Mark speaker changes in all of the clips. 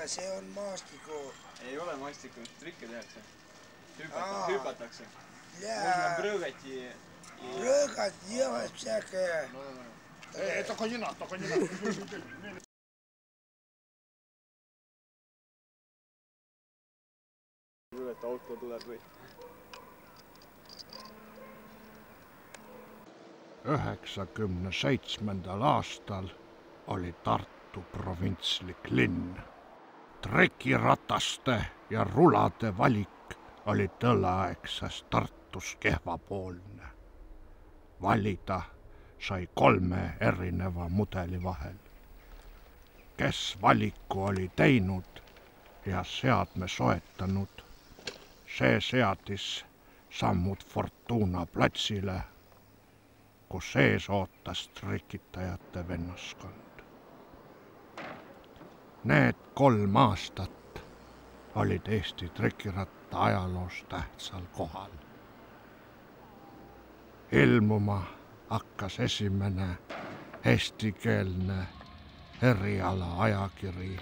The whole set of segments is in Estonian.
Speaker 1: see on maastiku.
Speaker 2: Ei ole maastiku, trikke tehakse. Hüpatakse.
Speaker 1: Можно
Speaker 2: прыгать и...
Speaker 1: Прыгать, делать всякое.
Speaker 3: Только не надо, только не надо.
Speaker 2: Et auto tuleb või?
Speaker 4: 97. aastal oli Tartu provintslik linn. Trekirataste ja rulade valik oli tolleaegses Tartus kehvapoolne. Valida sai 3 erineva mudeli vahel. Kes valiku oli teinud ja seadme soetanud, see seadis sammud Fortuna platsile, kus ees ootas trikitajate vennaskond. Need 3 aastat olid Eesti trikiratta ajaloos tähtsal kohal. Ilmuma hakkas esimene eestikeelne eriala ajakiri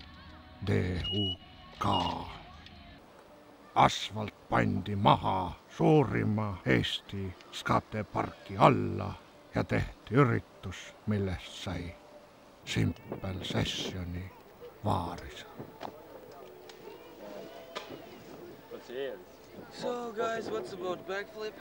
Speaker 4: DUK. Asfalt pandi maha suurima Eesti skateparki alla ja tehti üritus, millest sai Simple Sessioni vaaris.
Speaker 2: So guys, what's about backflip?